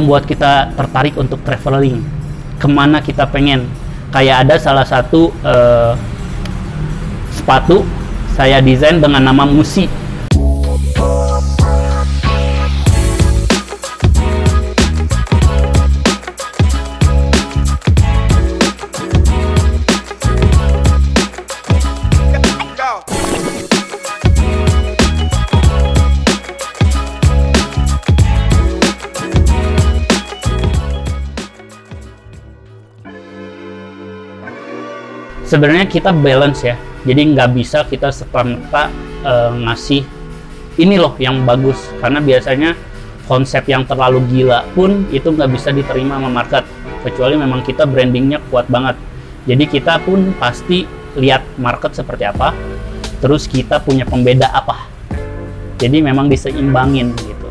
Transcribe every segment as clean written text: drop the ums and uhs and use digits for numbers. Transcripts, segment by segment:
membuat kita tertarik untuk traveling kemana kita pengen. Kayak ada salah satu sepatu saya desain dengan nama Musi. Sebenarnya kita balance ya, jadi nggak bisa kita serta-merta ngasih ini loh yang bagus, karena biasanya konsep yang terlalu gila pun itu nggak bisa diterima sama market, kecuali memang kita brandingnya kuat banget. Jadi kita pun pasti lihat market seperti apa, terus kita punya pembeda apa, jadi memang diseimbangin gitu.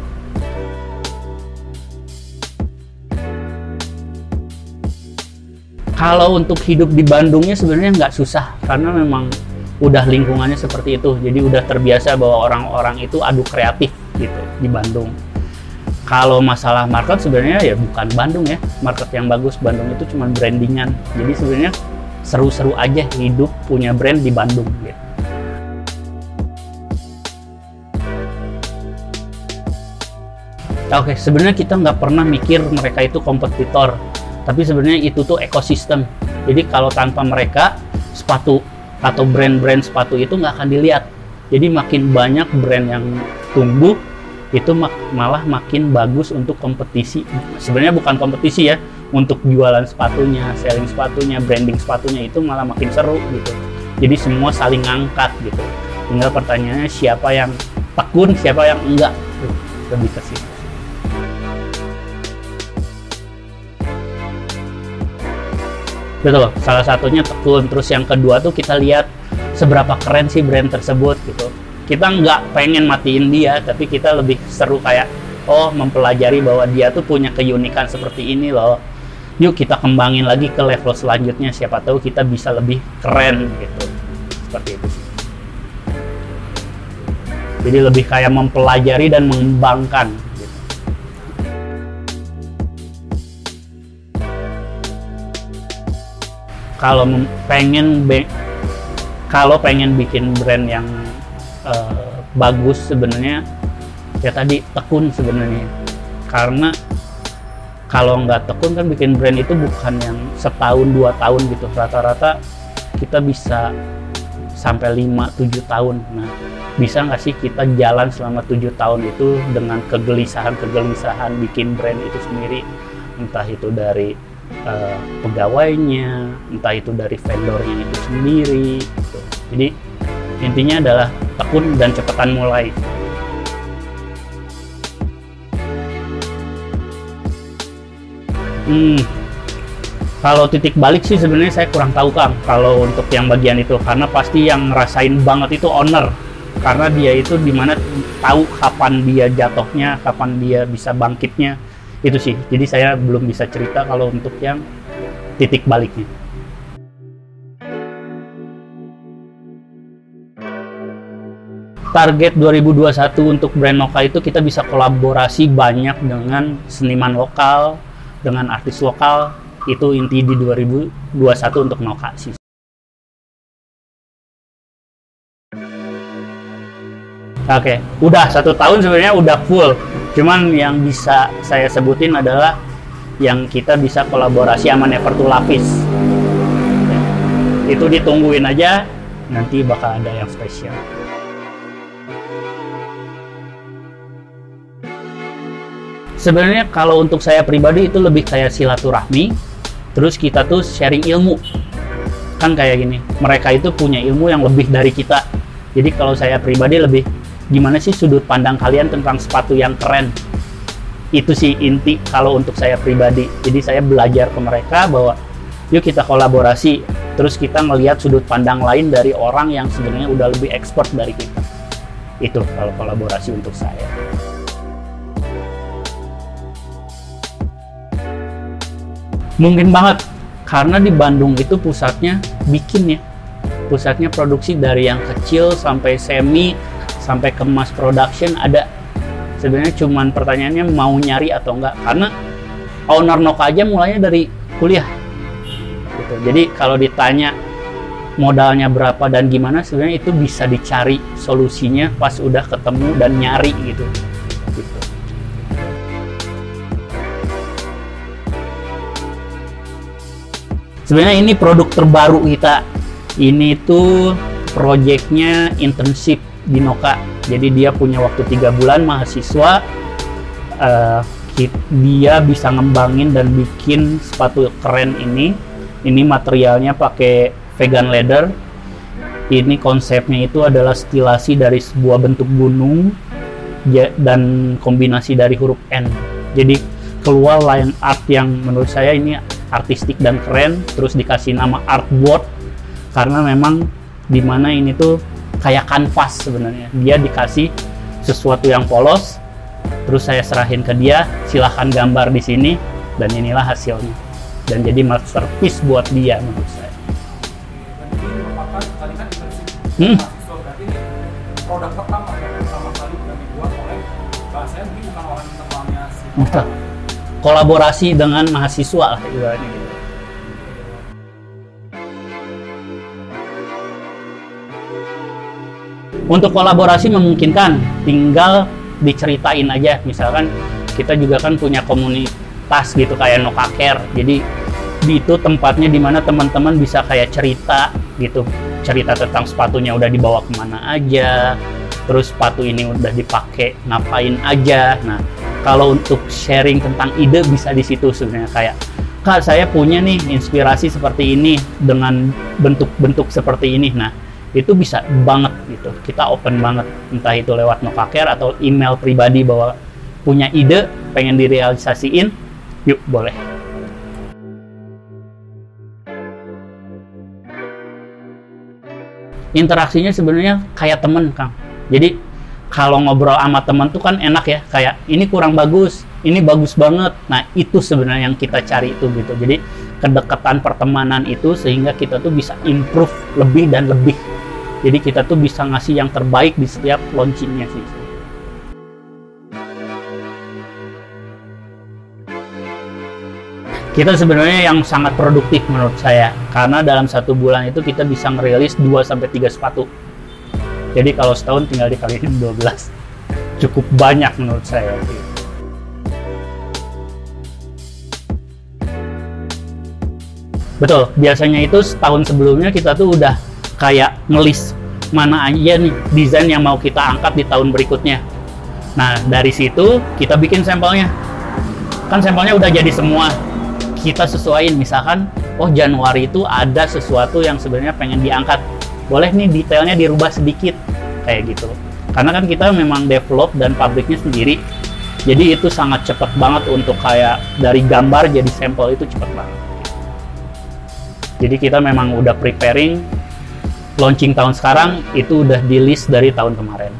Kalau untuk hidup di Bandungnya sebenarnya nggak susah, karena memang udah lingkungannya seperti itu. Jadi udah terbiasa bahwa orang-orang itu adu kreatif gitu di Bandung. Kalau masalah market sebenarnya ya bukan Bandung ya, market yang bagus. Bandung itu cuma brandingan. Jadi sebenarnya seru-seru aja hidup punya brand di Bandung gitu. Oke, sebenarnya kita nggak pernah mikir mereka itu kompetitor. Tapi sebenarnya itu tuh ekosistem. Jadi kalau tanpa mereka, sepatu atau brand-brand sepatu itu nggak akan dilihat. Jadi makin banyak brand yang tumbuh, itu malah makin bagus untuk kompetisi. Sebenarnya bukan kompetisi ya, untuk jualan sepatunya, selling sepatunya, branding sepatunya itu malah makin seru gitu. Jadi semua saling ngangkat gitu. Tinggal pertanyaannya siapa yang tekun, siapa yang enggak. Lebih ke situ. Betul, salah satunya tekun. Terus yang kedua tuh kita lihat seberapa keren sih brand tersebut gitu. Kita nggak pengen matiin dia, tapi kita lebih seru kayak, oh mempelajari bahwa dia tuh punya keunikan seperti ini loh. Yuk kita kembangin lagi ke level selanjutnya, siapa tahu kita bisa lebih keren gitu. Seperti itu sih. Jadi lebih kayak mempelajari dan mengembangkan. Kalau pengen bikin brand yang bagus sebenarnya ya tadi tekun sebenarnya, karena kalau nggak tekun kan bikin brand itu bukan yang setahun 2 tahun gitu, rata-rata kita bisa sampai 5-7 tahun. Nah, bisa nggak sih kita jalan selama 7 tahun itu dengan kegelisahan bikin brand itu sendiri, entah itu dari pegawainya, entah itu dari vendornya itu sendiri gitu. Jadi intinya adalah tekun dan cepetan mulai. Kalau titik balik sih sebenarnya saya kurang tahu Kang, kalau untuk yang bagian itu, karena pasti yang ngerasain banget itu owner, karena dia itu dimana tahu kapan dia jatuhnya, kapan dia bisa bangkitnya. Itu sih, jadi saya belum bisa cerita kalau untuk yang titik baliknya. Target 2021 untuk brand Noka itu kita bisa kolaborasi banyak dengan seniman lokal, dengan artis lokal. Itu inti di 2021 untuk Noka sih. Oke, udah 1 tahun sebenarnya udah full. Cuman yang bisa saya sebutin adalah yang kita bisa kolaborasi sama Never to Lapis. Itu ditungguin aja, nanti bakal ada yang spesial. Sebenarnya kalau untuk saya pribadi itu lebih kayak silaturahmi, terus kita tuh sharing ilmu. Kan kayak gini, mereka itu punya ilmu yang lebih dari kita. Jadi kalau saya pribadi lebih, gimana sih sudut pandang kalian tentang sepatu yang keren? Itu sih inti kalau untuk saya pribadi. Jadi saya belajar ke mereka bahwa yuk kita kolaborasi, terus kita melihat sudut pandang lain dari orang yang sebenarnya udah lebih expert dari kita. Itu kalau kolaborasi untuk saya. Mungkin banget, karena di Bandung itu pusatnya bikin ya, pusatnya produksi dari yang kecil sampai semi, sampai ke mass production ada. Sebenarnya cuman pertanyaannya mau nyari atau enggak, karena owner Noka aja mulainya dari kuliah gitu. Jadi kalau ditanya modalnya berapa dan gimana, sebenarnya itu bisa dicari solusinya pas udah ketemu dan nyari gitu. Sebenarnya ini produk terbaru kita. Ini tuh projectnya internship di Noka. Jadi dia punya waktu 3 bulan mahasiswa. Dia bisa ngembangin dan bikin sepatu keren ini. Ini materialnya pakai vegan leather. Ini konsepnya itu adalah stilasi dari sebuah bentuk gunung dan kombinasi dari huruf N. Jadi keluar line art yang menurut saya ini artistik dan keren, terus dikasih nama artboard karena memang dimana ini tuh kayak kanvas sebenarnya. Dia dikasih sesuatu yang polos, terus saya serahin ke dia, silahkan gambar di sini, dan inilah hasilnya. Dan jadi masterpiece buat dia menurut saya. Produk pertama kali yang dibuat oleh bahasanya mungkin bukan orang internalnya sih. Kolaborasi dengan mahasiswa lah ibaratnya gitu. Untuk kolaborasi memungkinkan, tinggal diceritain aja. Misalkan kita juga kan punya komunitas gitu kayak Noka Care. Jadi itu tempatnya dimana teman-teman bisa kayak cerita gitu, cerita tentang sepatunya udah dibawa kemana aja, terus sepatu ini udah dipakai ngapain aja. Nah, kalau untuk sharing tentang ide bisa di situ sebenarnya, kayak Kak saya punya nih inspirasi seperti ini dengan bentuk-bentuk seperti ini. Nah itu bisa banget gitu, kita open banget, entah itu lewat Noka Care atau email pribadi bahwa punya ide pengen direalisasiin, yuk boleh. Interaksinya sebenarnya kayak temen Kang, jadi kalau ngobrol sama teman tuh kan enak ya, kayak ini kurang bagus, ini bagus banget. Nah itu sebenarnya yang kita cari itu gitu. Jadi kedekatan pertemanan itu sehingga kita tuh bisa improve lebih dan lebih. Jadi kita tuh bisa ngasih yang terbaik di setiap launchingnya sih. Kita sebenarnya yang sangat produktif menurut saya, karena dalam 1 bulan itu kita bisa ngerilis 2-3 sepatu. Jadi kalau setahun tinggal dikaliin 12, cukup banyak menurut saya. Betul, biasanya itu setahun sebelumnya kita tuh udah kayak ngelis mana aja nih desain yang mau kita angkat di tahun berikutnya. Nah dari situ kita bikin sampelnya. Kan sampelnya udah jadi semua. Kita sesuaiin, misalkan, oh Januari itu ada sesuatu yang sebenarnya pengen diangkat. Boleh nih detailnya dirubah sedikit kayak gitu, karena kan kita memang develop dan pabriknya sendiri, jadi itu sangat cepat banget untuk kayak dari gambar jadi sampel itu cepat banget. Jadi kita memang udah preparing launching tahun sekarang itu udah di list dari tahun kemarin.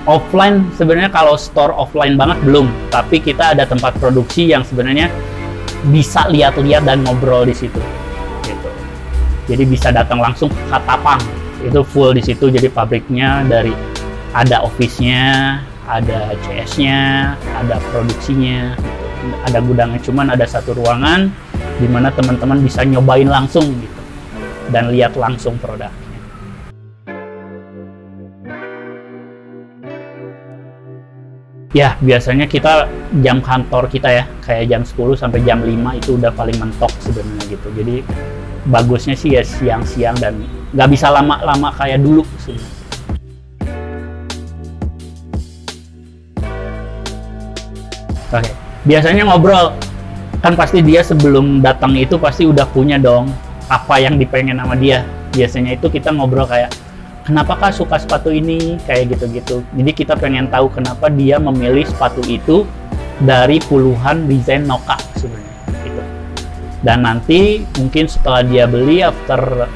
Offline sebenarnya kalau store offline banget belum, tapi kita ada tempat produksi yang sebenarnya bisa lihat-lihat dan ngobrol di situ gitu. Jadi bisa datang langsung ke Katapang, itu full di situ. Jadi pabriknya dari ada office-nya, ada CS-nya, ada produksinya gitu. Ada gudangnya, cuman ada satu ruangan di mana teman-teman bisa nyobain langsung gitu dan lihat langsung produknya. Ya, biasanya kita jam kantor kita ya, kayak jam 10 sampai jam 5 itu udah paling mentok sebenarnya gitu. Jadi bagusnya sih ya siang-siang dan nggak bisa lama-lama kayak dulu sebenarnya. Oke, biasanya ngobrol. Kan pasti dia sebelum datang itu pasti udah punya dong apa yang dipengen sama dia. Biasanya itu kita ngobrol kayak, kenapa Kak suka sepatu ini? Kayak gitu-gitu. Jadi kita pengen tahu kenapa dia memilih sepatu itu dari puluhan desain Noka sebenarnya. Gitu. Dan nanti mungkin setelah dia beli after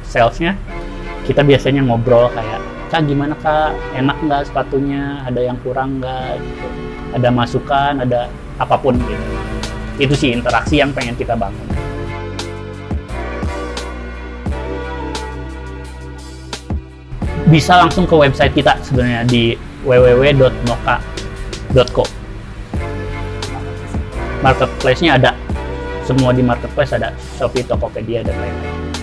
salesnya, kita biasanya ngobrol kayak, Kak gimana Kak? Enak nggak sepatunya? Ada yang kurang nggak? Gitu. Ada masukan? Ada apapun gitu. Itu sih interaksi yang pengen kita bangun. bisa langsung ke website kita sebenarnya di www.noka.co. Marketplace-nya ada, semua di marketplace ada, Shopee, Tokopedia dan lain-lain.